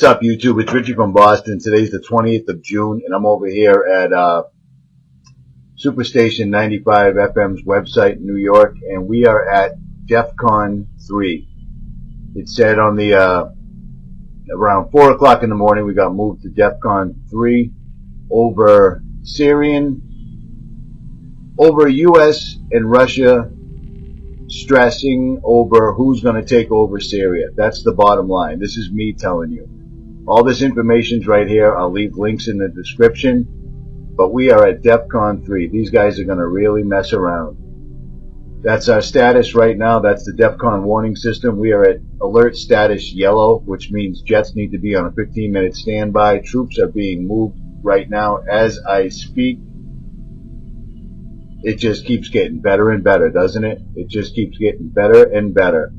What's up, YouTube? It's Richie from Boston. Today's the 20th of June, and I'm over here at Superstation 95 FM's website in New York, and we are at DEF CON 3. It said on the around 4 o'clock in the morning we got moved to DEF CON 3 over U.S. and Russia stressing over who's going to take over Syria. That's the bottom line. This is me telling you. All this information's right here. I'll leave links in the description. But we are at DEF CON 3. These guys are going to really mess around. That's our status right now. That's the DEF CON warning system. We are at alert status yellow, which means jets need to be on a 15-minute standby. Troops are being moved right now as I speak. It just keeps getting better and better, doesn't it? It just keeps getting better and better.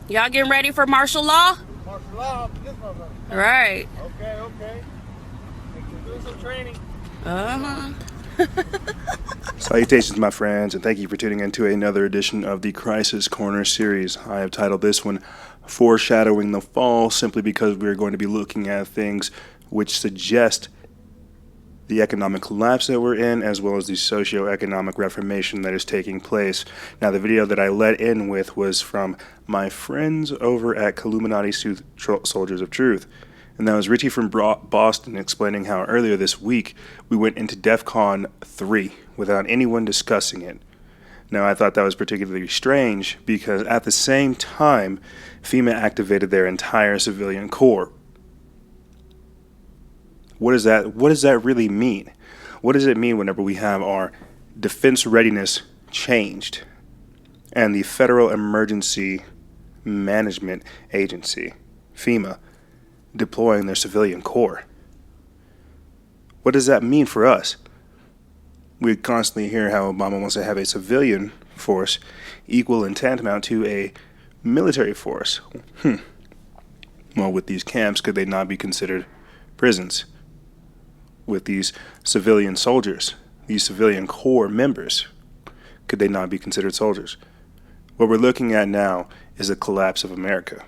Y'all getting ready for martial law? Martial law, this motherfucker. Right. Okay. Doing some training. Salutations, my friends, and thank you for tuning in to another edition of the Crisis Corner series. I have titled this one Foreshadowing the Fall, simply because we're going to be looking at things which suggest the economic collapse that we're in, as well as the socio-economic reformation that is taking place. Now, the video that I let in with was from my friends over at Illuminati Soldiers of Truth. And that was Richie from Boston explaining how earlier this week we went into DEF CON 3 without anyone discussing it. Now, I thought that was particularly strange because at the same time, FEMA activated their entire civilian corps. What does that really mean? What does it mean whenever we have our defense readiness changed and the Federal Emergency Management Agency, FEMA, deploying their civilian corps? What does that mean for us? We constantly hear how Obama wants to have a civilian force equal and tantamount to a military force. Well, with these camps, could they not be considered prisons? With these civilian soldiers, these civilian corps members, could they not be considered soldiers? What we're looking at now is the collapse of America.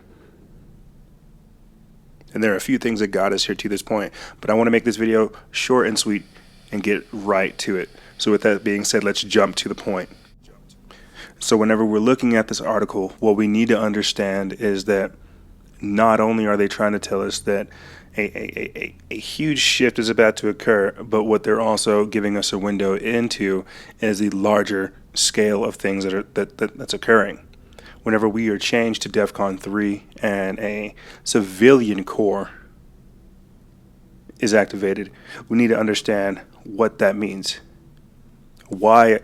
And there are a few things that got us here to this point, but I want to make this video short and sweet and get right to it. So with that being said, let's jump to the point. So whenever we're looking at this article, what we need to understand is that not only are they trying to tell us that a huge shift is about to occur, but what they're also giving us a window into is the larger scale of things that's occurring. Whenever we are changed to DEF CON 3 and a civilian corps is activated, we need to understand what that means. Why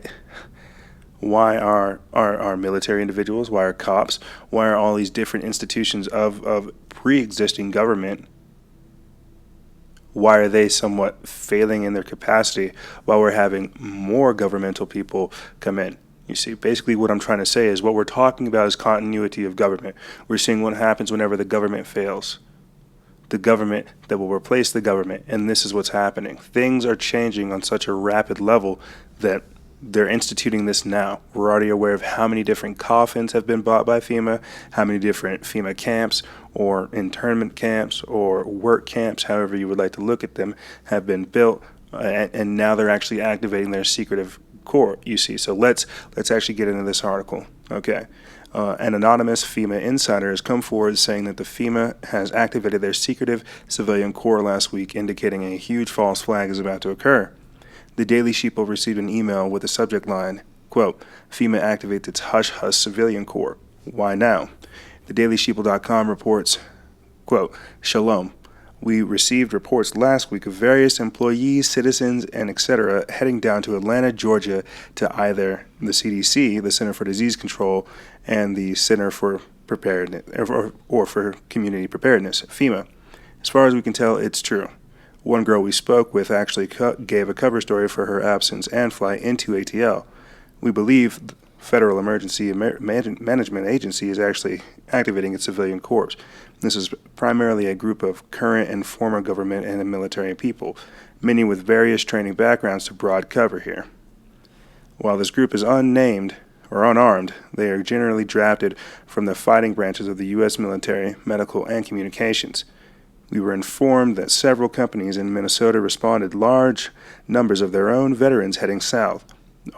are our military individuals, why are cops, why are all these different institutions of pre-existing government, why are they somewhat failing in their capacity while we're having more governmental people come in? You see, basically what I'm trying to say is what we're talking about is continuity of government. We're seeing what happens whenever the government fails. The government that will replace the government, and this is what's happening. Things are changing on such a rapid level that they're instituting this now. We're already aware of how many different coffins have been bought by FEMA, how many different FEMA camps or internment camps or work camps, however you would like to look at them, have been built, and now they're actually activating their secretive corps, you see. So let's actually get into this article. Okay. An anonymous FEMA insider has come forward saying that the FEMA has activated their secretive civilian corps last week, indicating a huge false flag is about to occur. The Daily Sheeple received an email with the subject line, quote, FEMA activates its hush-hush civilian corps. Why now? The DailySheeple.com reports, quote, Shalom. We received reports last week of various employees, citizens, and etc. heading down to Atlanta, Georgia to either the CDC, the Center for Disease Control, and the Center for Preparedness, or for Community Preparedness, FEMA. As far as we can tell, it's true. One girl we spoke with actually gave a cover story for her absence and flight into ATL. We believe the Federal Emergency Management Agency is actually activating its civilian corps. This is primarily a group of current and former government and military people, many with various training backgrounds to broad cover here. While this group is unnamed, or unarmed, they are generally drafted from the fighting branches of the U.S. military, medical, and communications. We were informed that several companies in Minnesota responded large numbers of their own veterans heading south.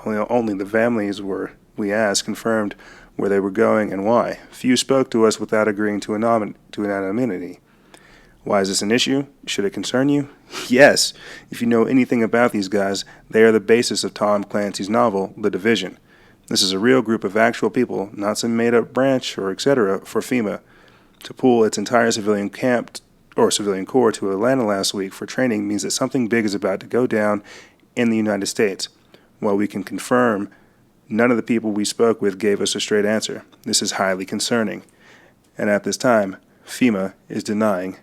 Only the families we asked, confirmed where they were going and why. Few spoke to us without agreeing to anonymity. Why is this an issue? Should it concern you? Yes. If you know anything about these guys, they are the basis of Tom Clancy's novel, The Division. This is a real group of actual people, not some made-up branch or etc. for FEMA. To pull its entire civilian camp or civilian corps to Atlanta last week for training means that something big is about to go down in the United States. While we can confirm, none of the people we spoke with gave us a straight answer. This is highly concerning. And at this time, FEMA is denying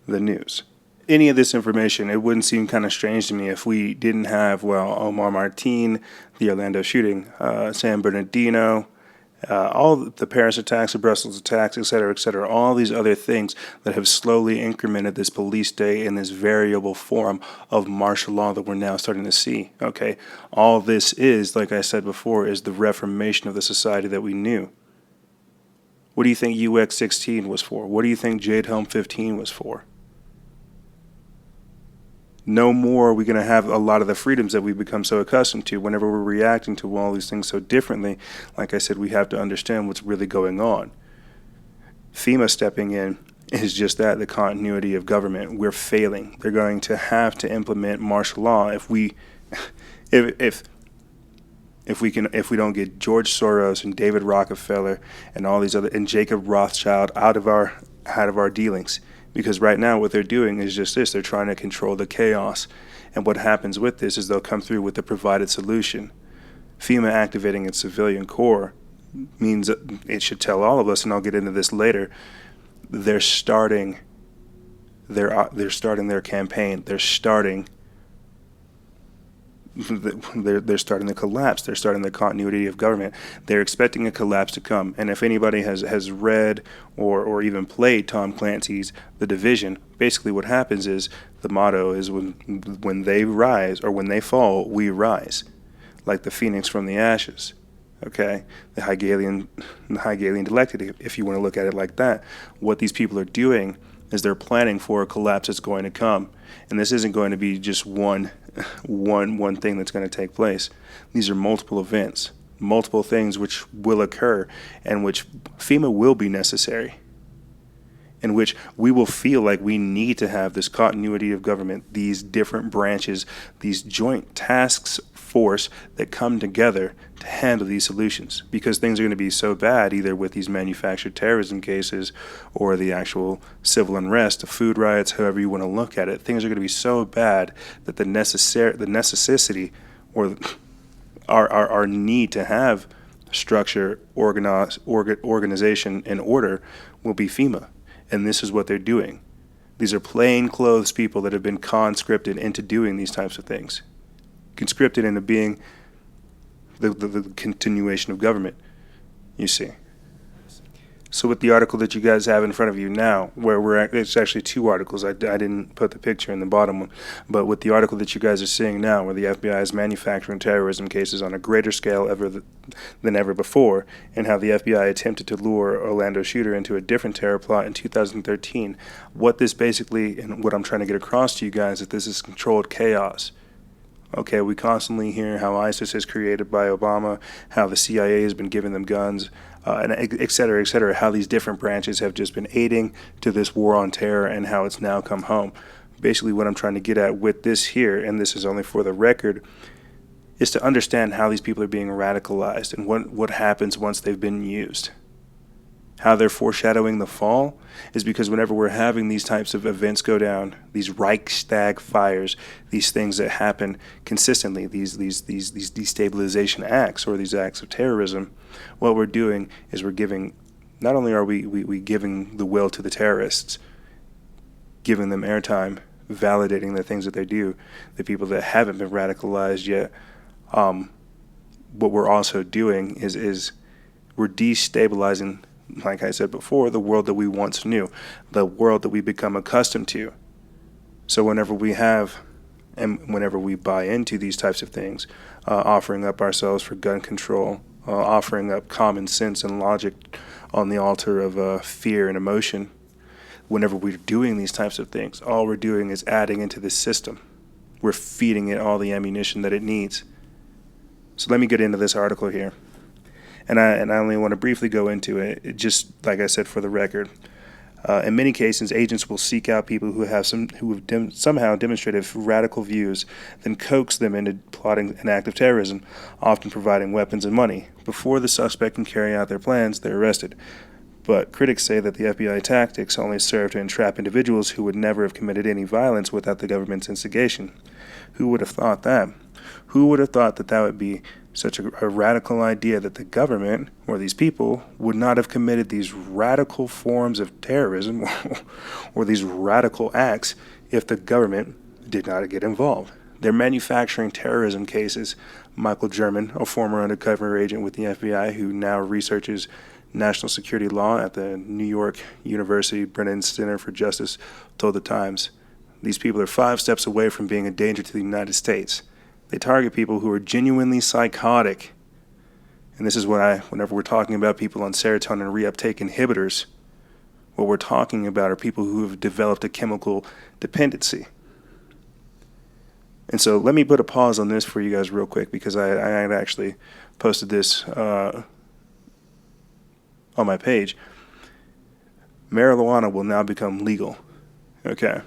the news. Any of this information, it wouldn't seem kind of strange to me if we didn't have, Omar Martin, the Orlando shooting, San Bernardino, all the Paris attacks, the Brussels attacks, etc., all these other things that have slowly incremented this police state in this variable form of martial law that we're now starting to see. Okay, all this is, like I said before, is the reformation of the society that we knew. What do you think UX16 was for? What do you think Jade Helm 15 was for? No more are we going to have a lot of the freedoms that we've become so accustomed to. Whenever we're reacting to all these things so differently, like I said, we have to understand what's really going on. FEMA stepping in is just that, the continuity of government. We're failing. They're going to have to implement martial law if we don't get George Soros and David Rockefeller and all these other and Jacob Rothschild out of our dealings. Because right now what they're doing is just this. They're trying to control the chaos. And what happens with this is they'll come through with a provided solution. FEMA activating its civilian corps means it should tell all of us, and I'll get into this later, they're starting their campaign. They're starting the collapse. They're starting the continuity of government. They're expecting a collapse to come. And if anybody has read or even played Tom Clancy's The Division, basically what happens is the motto is when they rise or when they fall, we rise, like the phoenix from the ashes. Okay, the Hegelian dialectic, if you want to look at it like that. What these people are doing is they're planning for a collapse that's going to come. And this isn't going to be just one thing that's going to take place. These are multiple events, multiple things which will occur, and which FEMA will be necessary, in which we will feel like we need to have this continuity of government, these different branches, these joint tasks force that come together to handle these solutions, because things are going to be so bad, either with these manufactured terrorism cases or the actual civil unrest, the food riots, however you want to look at it. Things are going to be so bad that the necessity or our need to have structure, organization, and order will be FEMA. And this is what they're doing. These are plain clothes people that have been conscripted into doing these types of things. Conscripted into being the continuation of government, you see. So with the article that you guys have in front of you now, where we're at, it's actually two articles. I didn't put the picture in the bottom one. But with the article that you guys are seeing now, where the FBI is manufacturing terrorism cases on a greater scale than ever before, and how the FBI attempted to lure Orlando shooter into a different terror plot in 2013, what this basically, and what I'm trying to get across to you guys, is that this is controlled chaos. Okay, we constantly hear how ISIS is created by Obama, how the CIA has been giving them guns, and et cetera, how these different branches have just been aiding to this war on terror and how it's now come home. Basically what I'm trying to get at with this here, and this is only for the record, is to understand how these people are being radicalized and what happens once they've been used. How they're foreshadowing the fall is because whenever we're having these types of events go down, these Reichstag fires, these things that happen consistently, these destabilization acts or these acts of terrorism, what we're doing is we're giving, not only are we giving the will to the terrorists, giving them airtime, validating the things that they do, the people that haven't been radicalized yet, what we're also doing is we're destabilizing, like I said before, the world that we once knew, the world that we become accustomed to. So whenever we have, and whenever we buy into these types of things, offering up ourselves for gun control, offering up common sense and logic on the altar of fear and emotion. Whenever we're doing these types of things, all we're doing is adding into this system. We're feeding it all the ammunition that it needs. So let me get into this article here. And I only want to briefly go into it, just like I said for the record. In many cases, agents will seek out people who have somehow demonstrated radical views, then coax them into plotting an act of terrorism, often providing weapons and money. Before the suspect can carry out their plans, they're arrested. But critics say that the FBI tactics only serve to entrap individuals who would never have committed any violence without the government's instigation. Who would have thought that? Who would have thought that that would be such a radical idea, that the government or these people would not have committed these radical forms of terrorism or these radical acts if the government did not get involved? They're manufacturing terrorism cases. Michael German, a former undercover agent with the FBI who now researches national security law at the New York University Brennan Center for Justice, told the Times, "These people are 5 steps away from being a danger to the United States. They target people who are genuinely psychotic." And this is whenever we're talking about people on serotonin reuptake inhibitors, what we're talking about are people who have developed a chemical dependency. And so let me put a pause on this for you guys real quick, because I had actually posted this on my page. Marijuana will now become legal. Okay.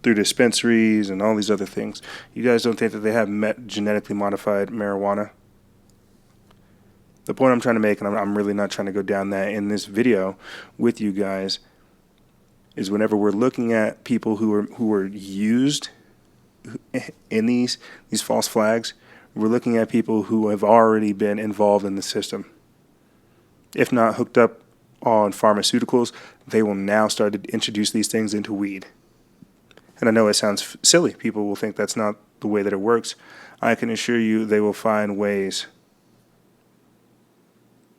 Through dispensaries and all these other things. You guys don't think that they have genetically modified marijuana? The point I'm trying to make, and I'm really not trying to go down that in this video with you guys, is whenever we're looking at people who are used in these false flags, we're looking at people who have already been involved in the system. If not hooked up on pharmaceuticals, they will now start to introduce these things into weed. And I know it sounds silly. People will think that's not the way that it works. I can assure you they will find ways.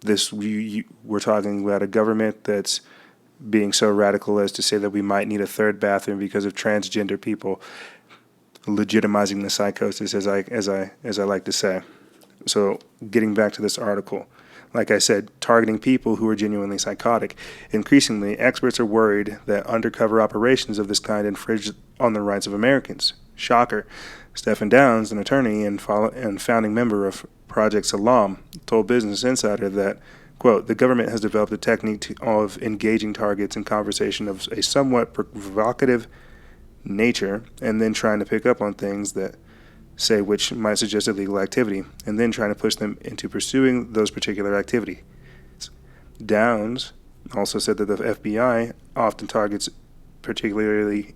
We're talking about a government that's being so radical as to say that we might need a 3rd bathroom because of transgender people, legitimizing the psychosis, as I like to say. So getting back to this article, like I said, targeting people who are genuinely psychotic. Increasingly, experts are worried that undercover operations of this kind infringe on the rights of Americans. Shocker. Stephen Downs, an attorney and founding member of Project Salam, told Business Insider that, quote, "The government has developed a technique of engaging targets in conversation of a somewhat provocative nature and then trying to pick up on things that say which might suggest illegal activity, and then trying to push them into pursuing those particular activities." Downs also said that the FBI often targets particularly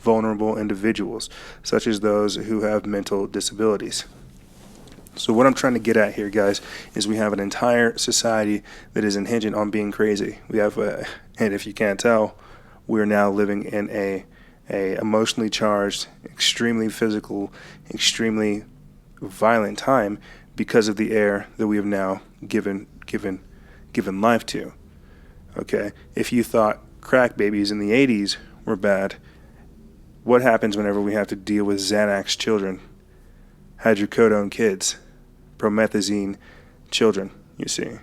vulnerable individuals, such as those who have mental disabilities. So what I'm trying to get at here, guys, is we have an entire society that is hinging on being crazy. We have, and if you can't tell, we're now living in a emotionally charged, extremely physical, extremely violent time because of the air that we have now given life to. Okay, if you thought crack babies in the 80s were bad, what happens whenever we have to deal with Xanax children, hydrocodone kids, promethazine children, you see?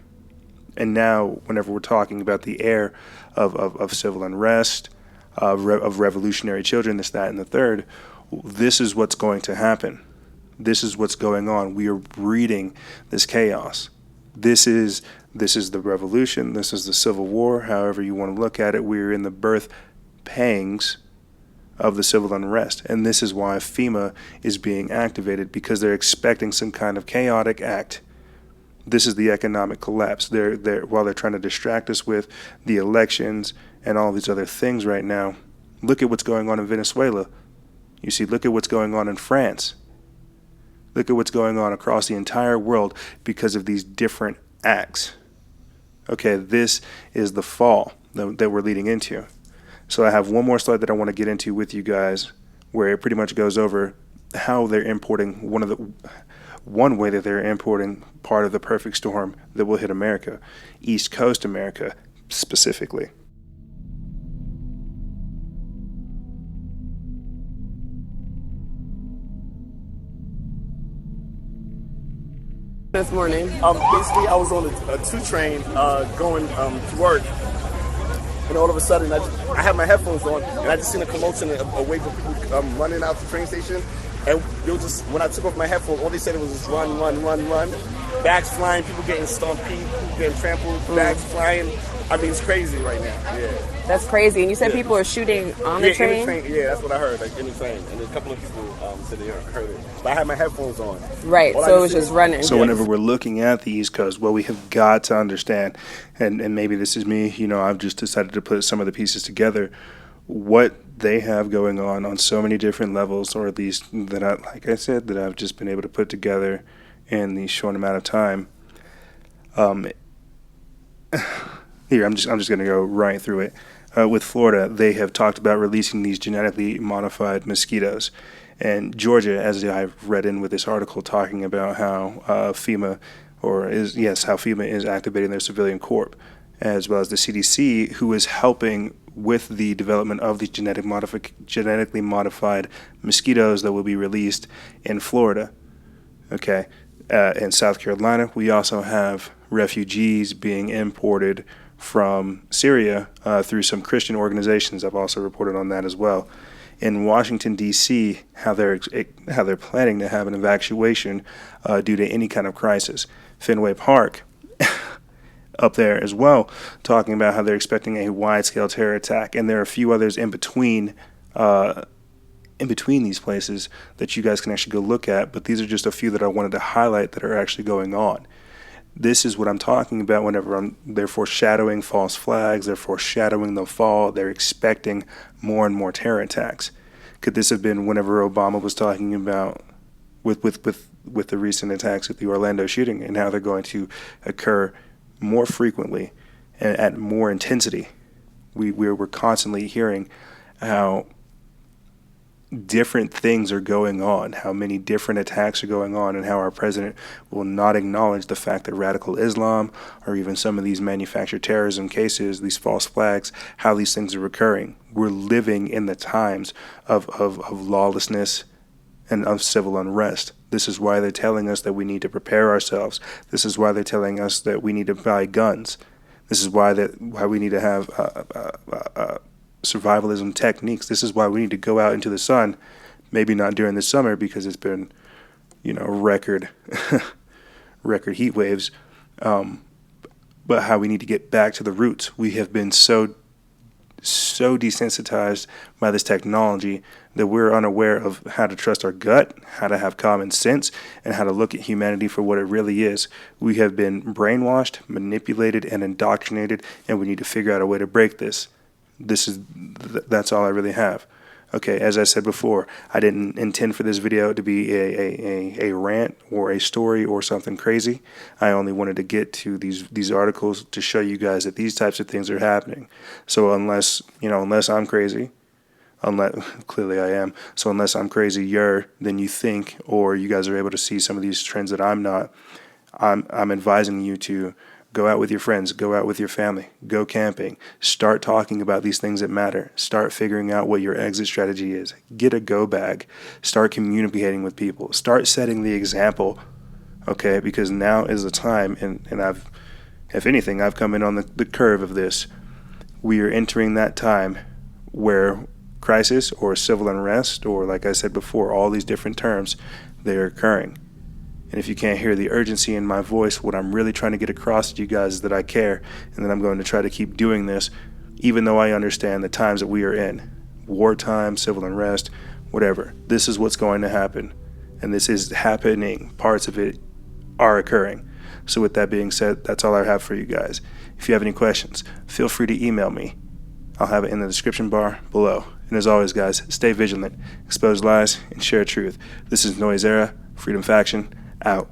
And now, whenever we're talking about the air of civil unrest, of revolutionary children, this, that, and the third, this is what's going to happen. This is what's going on. We are breeding this chaos. This is the revolution. This is the Civil War. However you want to look at it, we're in the birth pangs of the civil unrest. And this is why FEMA is being activated, because they're expecting some kind of chaotic act. This is the economic collapse. While they're trying to distract us with the elections and all these other things right now, look at what's going on in Venezuela. You see, look at what's going on in France. Look at what's going on across the entire world because of these different acts. Okay, this is the fall that we're leading into. So I have one more slide that I want to get into with you guys, where it pretty much goes over how they're importing one way that they're importing part of the perfect storm that will hit America, East Coast America specifically. this morning? Basically, I was on a 2 train going to work, and all of a sudden, I had my headphones on, and I just seen a commotion, a wave of people running out the train station. And they were just, when I took off my headphones, all they said was just run, run, run, run. Bags flying, people getting stomped, people getting trampled, bags flying. I mean, it's crazy right now. Yeah. That's crazy. And you said people are shooting on the train? In the train? Yeah, that's what I heard, like in the train. And a couple of people said they heard it. But I had my headphones on. Right, so it was just running. So whenever we're looking at the East Coast, what we have got to understand, and maybe this is me, I've just decided to put some of the pieces together, what they have going on so many different levels, or at least that like I said, that I've just been able to put together in the short amount of time. Here, I'm just going to go right through it. With Florida, they have talked about releasing these genetically modified mosquitoes. And Georgia, as I've read in with this article talking about how FEMA is activating their civilian corps, as well as the CDC, who is helping with the development of the genetically modified mosquitoes that will be released in Florida. Okay, in South Carolina, we also have refugees being imported from Syria through some Christian organizations. I've also reported on that as well. In Washington, D.C., how they're planning to have an evacuation due to any kind of crisis. Fenway Park, up there as well, talking about how they're expecting a wide-scale terror attack, and there are a few others in between these places that you guys can actually go look at, but these are just a few that I wanted to highlight that are actually going on. This is what I'm talking about whenever they're foreshadowing false flags, they're foreshadowing the fall, they're expecting more and more terror attacks. Could this have been whenever Obama was talking about with the recent attacks at the Orlando shooting and how they're going to occur more frequently and at more intensity? We're constantly hearing how different things are going on, how many different attacks are going on, and how our president will not acknowledge the fact that radical Islam or even some of these manufactured terrorism cases, these false flags, how these things are occurring. We're living in the times of lawlessness and of civil unrest. This is why they're telling us that we need to prepare ourselves. This is why they're telling us that we need to buy guns. This is why we need to have survivalism techniques. This is why we need to go out into the sun, maybe not during the summer because it's been, record heat waves, but how we need to get back to the roots. We have been so desensitized by this technology that we're unaware of how to trust our gut, how to have common sense, and how to look at humanity for what it really is. We have been brainwashed, manipulated, and indoctrinated, and we need to figure out a way to break this. That's all I really have. Okay, as I said before, I didn't intend for this video to be a rant or a story or something crazy. I only wanted to get to these articles to show you guys that these types of things are happening. So unless I'm crazy, clearly I am. So unless I'm crazier than you think, or you guys are able to see some of these trends that I'm not, I'm advising you to go out with your friends, go out with your family, go camping, start talking about these things that matter, start figuring out what your exit strategy is, get a go bag, start communicating with people, start setting the example, okay, because now is the time, and if anything, I've come in on the curve of this. We are entering that time where crisis or civil unrest, or like I said before, all these different terms, they are occurring. And if you can't hear the urgency in my voice, what I'm really trying to get across to you guys is that I care, and that I'm going to try to keep doing this, even though I understand the times that we are in. Wartime, civil unrest, whatever. This is what's going to happen. And this is happening. Parts of it are occurring. So with that being said, that's all I have for you guys. If you have any questions, feel free to email me. I'll have it in the description bar below. And as always, guys, stay vigilant, expose lies, and share truth. This is Noise Era, Freedom Faction, out.